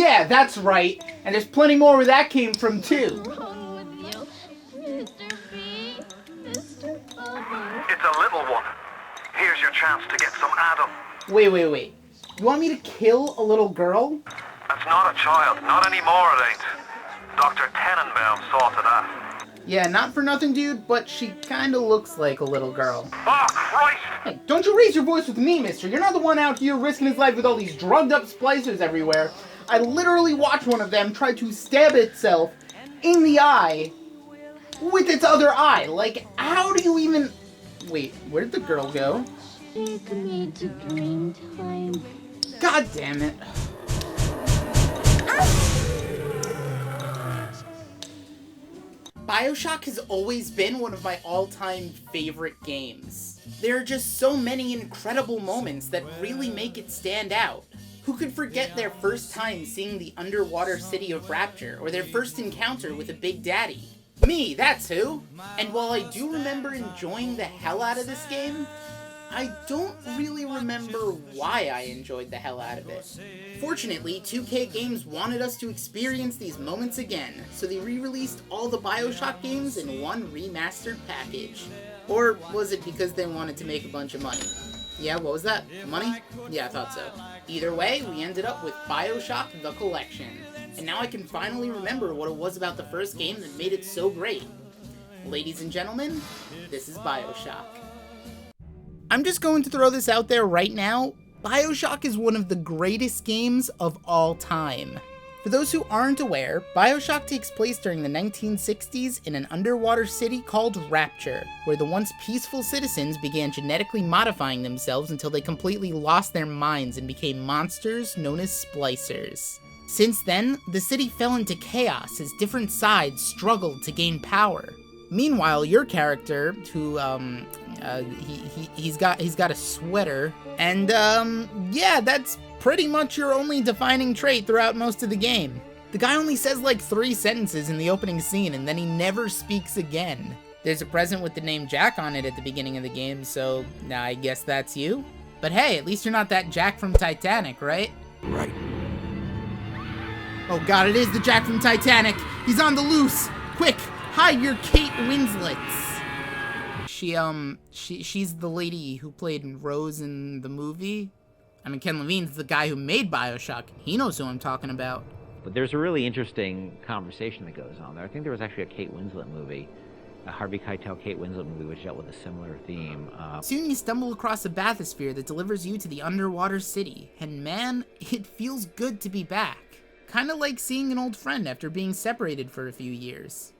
Yeah, that's right. And there's plenty more where that came from, too. It's a little one. Here's your chance to get some Adam. Wait. You want me to kill a little girl? That's not a child. Not anymore, it ain't. Dr. Tenenbaum saw to that. Yeah, not for nothing, dude, but she kinda looks like a little girl. Oh, Christ! Hey, don't you raise your voice with me, mister. You're not the one out here risking his life with all these drugged up splicers everywhere. I literally watched one of them try to stab itself in the eye with its other eye. Like, how do you even... Wait, where did the girl go? Take me to dream time. God damn it. BioShock has always been one of my all-time favorite games. There are just so many incredible moments that really make it stand out. Who could forget their first time seeing the underwater city of Rapture, or their first encounter with a Big Daddy? Me, that's who! And while I do remember enjoying the hell out of this game, I don't really remember why I enjoyed the hell out of it. Fortunately, 2K Games wanted us to experience these moments again, so they re-released all the BioShock games in one remastered package. Or was it because they wanted to make a bunch of money? Yeah, what was that? Money? Yeah, I thought so. Either way, we ended up with BioShock The Collection. And now I can finally remember what it was about the first game that made it so great. Ladies and gentlemen, this is BioShock. I'm just going to throw this out there right now. BioShock is one of the greatest games of all time. For those who aren't aware, BioShock takes place during the 1960s in an underwater city called Rapture, where the once peaceful citizens began genetically modifying themselves until they completely lost their minds and became monsters known as splicers. Since then, the city fell into chaos as different sides struggled to gain power. Meanwhile, your character, who, he's got a sweater, and, yeah, that's pretty much your only defining trait throughout most of the game. The guy only says like 3 sentences in the opening scene, and then he never speaks again. There's a present with the name Jack on it at the beginning of the game, so I guess that's you? But hey, at least you're not that Jack from Titanic, right? Right. Oh god, it is the Jack from Titanic! He's on the loose! Quick! Hide your Kate Winslets! She's the lady who played Rose in the movie. I mean, Ken Levine's the guy who made BioShock. He knows who I'm talking about. But there's a really interesting conversation that goes on there. I think there was actually a Kate Winslet movie, a Harvey Keitel Kate Winslet movie, which dealt with a similar theme. Soon you stumble across a bathysphere that delivers you to the underwater city, and man, it feels good to be back. Kinda like seeing an old friend after being separated for a few years.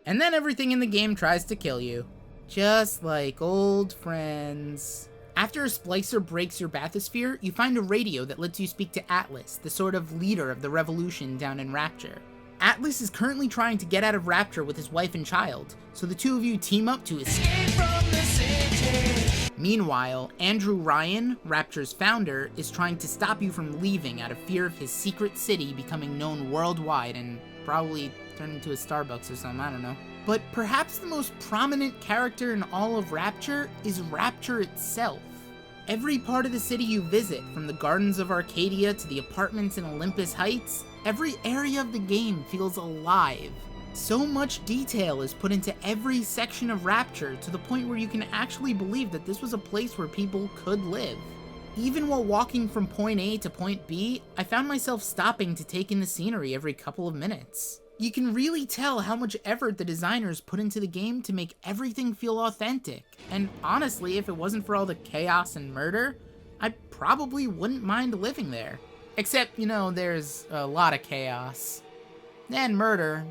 And then everything in the game tries to kill you. Just like old friends. After a splicer breaks your bathysphere, you find a radio that lets you speak to Atlas, the sort of leader of the revolution down in Rapture. Atlas is currently trying to get out of Rapture with his wife and child, so the two of you team up to escape from the city. Meanwhile, Andrew Ryan, Rapture's founder, is trying to stop you from leaving out of fear of his secret city becoming known worldwide and probably turn into a Starbucks or something, I don't know. But perhaps the most prominent character in all of Rapture is Rapture itself. Every part of the city you visit, from the gardens of Arcadia to the apartments in Olympus Heights, every area of the game feels alive. So much detail is put into every section of Rapture to the point where you can actually believe that this was a place where people could live. Even while walking from point A to point B, I found myself stopping to take in the scenery every couple of minutes. You can really tell how much effort the designers put into the game to make everything feel authentic. And honestly, if it wasn't for all the chaos and murder, I probably wouldn't mind living there. Except, you know, there's a lot of chaos. And murder.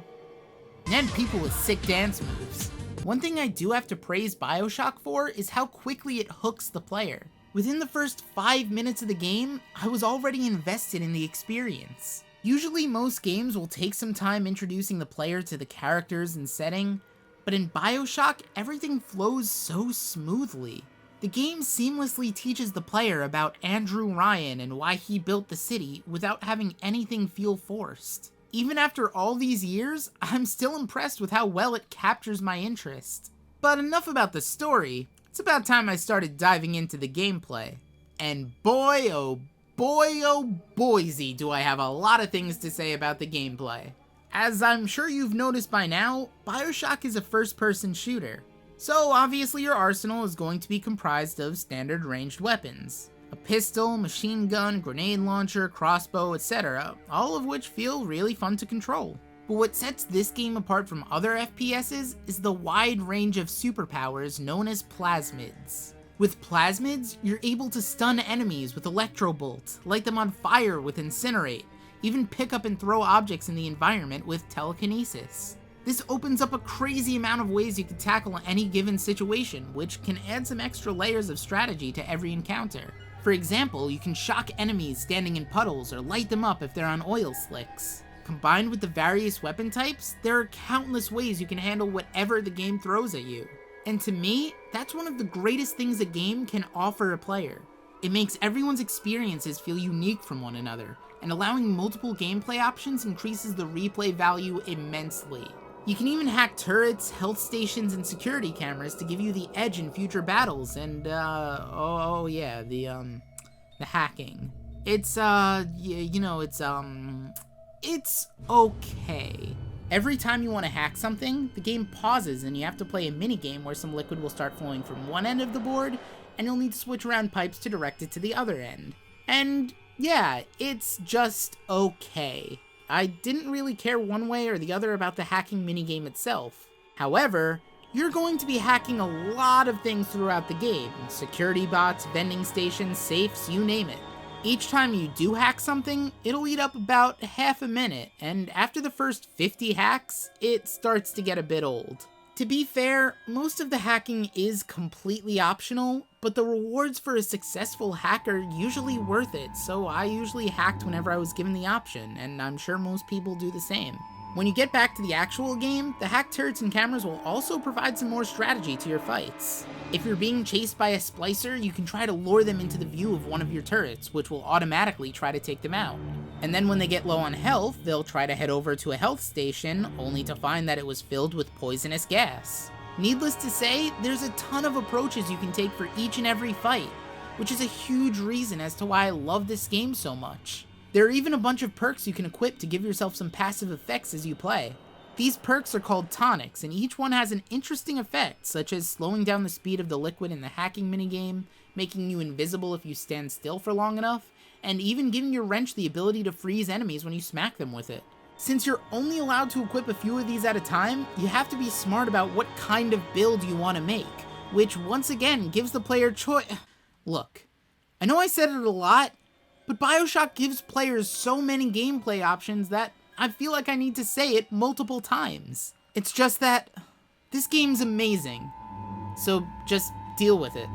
And people with sick dance moves. One thing I do have to praise BioShock for is how quickly it hooks the player. Within the first 5 minutes of the game, I was already invested in the experience. Usually most games will take some time introducing the player to the characters and setting, but in BioShock, everything flows so smoothly. The game seamlessly teaches the player about Andrew Ryan and why he built the city without having anything feel forced. Even after all these years, I'm still impressed with how well it captures my interest. But enough about the story, it's about time I started diving into the gameplay. And boy, oh boy oh boysy do I have a lot of things to say about the gameplay. As I'm sure you've noticed by now, BioShock is a first-person shooter. So obviously your arsenal is going to be comprised of standard ranged weapons. A pistol, machine gun, grenade launcher, crossbow, etc., all of which feel really fun to control. But what sets this game apart from other FPSs is the wide range of superpowers known as plasmids. With plasmids, you're able to stun enemies with electro bolt, light them on fire with incinerate, even pick up and throw objects in the environment with telekinesis. This opens up a crazy amount of ways you can tackle any given situation, which can add some extra layers of strategy to every encounter. For example, you can shock enemies standing in puddles or light them up if they're on oil slicks. Combined with the various weapon types, there are countless ways you can handle whatever the game throws at you. And to me, that's one of the greatest things a game can offer a player. It makes everyone's experiences feel unique from one another, and allowing multiple gameplay options increases the replay value immensely. You can even hack turrets, health stations, and security cameras to give you the edge in future battles, and the hacking. It's okay. Every time you want to hack something, the game pauses and you have to play a minigame where some liquid will start flowing from one end of the board, and you'll need to switch around pipes to direct it to the other end. And yeah, it's just okay. I didn't really care one way or the other about the hacking minigame itself. However, you're going to be hacking a lot of things throughout the game. Security bots, vending stations, safes, you name it. Each time you do hack something, it'll eat up about half a minute, and after the first 50 hacks, it starts to get a bit old. To be fair, most of the hacking is completely optional, but the rewards for a successful hack are usually worth it, so I usually hacked whenever I was given the option, and I'm sure most people do the same. When you get back to the actual game, the hacked turrets and cameras will also provide some more strategy to your fights. If you're being chased by a splicer, you can try to lure them into the view of one of your turrets, which will automatically try to take them out. And then when they get low on health, they'll try to head over to a health station, only to find that it was filled with poisonous gas. Needless to say, there's a ton of approaches you can take for each and every fight, which is a huge reason as to why I love this game so much. There are even a bunch of perks you can equip to give yourself some passive effects as you play. These perks are called tonics, and each one has an interesting effect, such as slowing down the speed of the liquid in the hacking minigame, making you invisible if you stand still for long enough, and even giving your wrench the ability to freeze enemies when you smack them with it. Since you're only allowed to equip a few of these at a time, you have to be smart about what kind of build you want to make, which once again gives the player choice. Look, I know I said it a lot, but BioShock gives players so many gameplay options that I feel like I need to say it multiple times. It's just that this game's amazing, so just deal with it.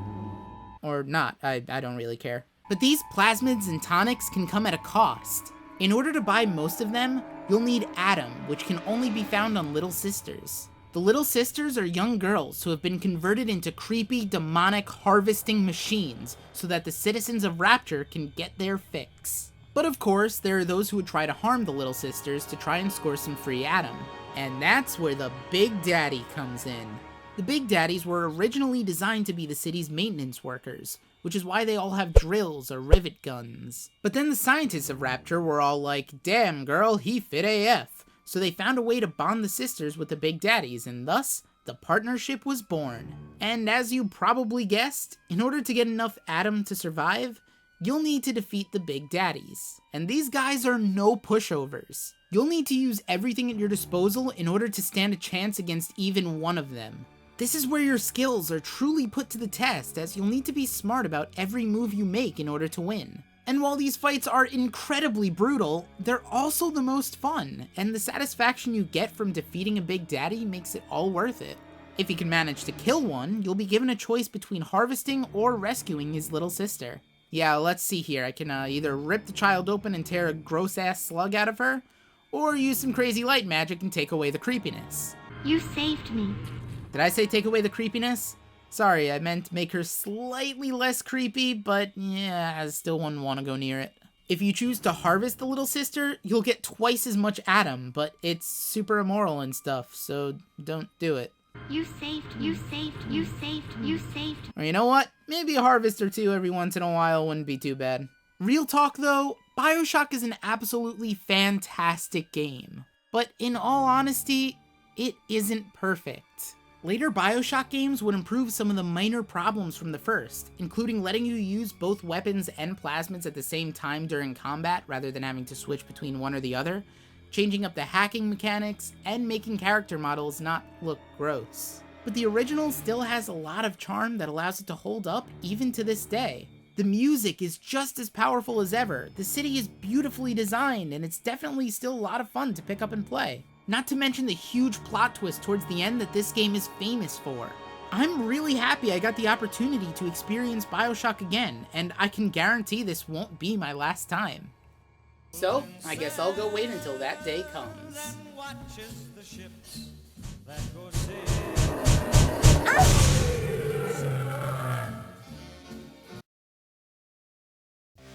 Or not, I don't really care. But these plasmids and tonics can come at a cost. In order to buy most of them, you'll need Adam, which can only be found on Little Sisters. The Little Sisters are young girls who have been converted into creepy, demonic harvesting machines so that the citizens of Rapture can get their fix. But of course, there are those who would try to harm the Little Sisters to try and score some free Adam. And that's where the Big Daddy comes in. The Big Daddies were originally designed to be the city's maintenance workers, which is why they all have drills or rivet guns. But then the scientists of Rapture were all like, damn girl, he fit AF. So they found a way to bond the sisters with the Big Daddies, and thus, the partnership was born. And as you probably guessed, in order to get enough Adam to survive, you'll need to defeat the Big Daddies. And these guys are no pushovers. You'll need to use everything at your disposal in order to stand a chance against even one of them. This is where your skills are truly put to the test, as you'll need to be smart about every move you make in order to win. And while these fights are incredibly brutal, they're also the most fun, and the satisfaction you get from defeating a Big Daddy makes it all worth it. If you can manage to kill one, you'll be given a choice between harvesting or rescuing his little sister. Yeah, let's see here. I can either rip the child open and tear a gross-ass slug out of her, or use some crazy light magic and take away the creepiness. You saved me. Did I say take away the creepiness? Sorry, I meant make her slightly less creepy, but yeah, I still wouldn't want to go near it. If you choose to harvest the little sister, you'll get twice as much Adam, but it's super immoral and stuff, so don't do it. You saved me. You saved me. You saved me. You saved me. Or you know what? Maybe a harvest or two every once in a while wouldn't be too bad. Real talk though, BioShock is an absolutely fantastic game. But in all honesty, it isn't perfect. Later BioShock games would improve some of the minor problems from the first, including letting you use both weapons and plasmids at the same time during combat rather than having to switch between one or the other, changing up the hacking mechanics, and making character models not look gross. But the original still has a lot of charm that allows it to hold up even to this day. The music is just as powerful as ever, the city is beautifully designed, and it's definitely still a lot of fun to pick up and play. Not to mention the huge plot twist towards the end that this game is famous for. I'm really happy I got the opportunity to experience BioShock again, and I can guarantee this won't be my last time. So, I guess I'll go wait until that day comes.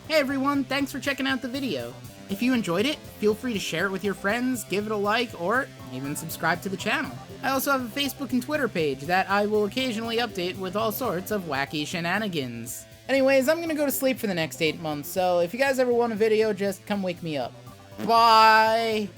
Hey everyone, thanks for checking out the video. If you enjoyed it, feel free to share it with your friends, give it a like, or even subscribe to the channel. I also have a Facebook and Twitter page that I will occasionally update with all sorts of wacky shenanigans. Anyways, I'm gonna go to sleep for the next 8 months, so if you guys ever want a video, just come wake me up. Bye!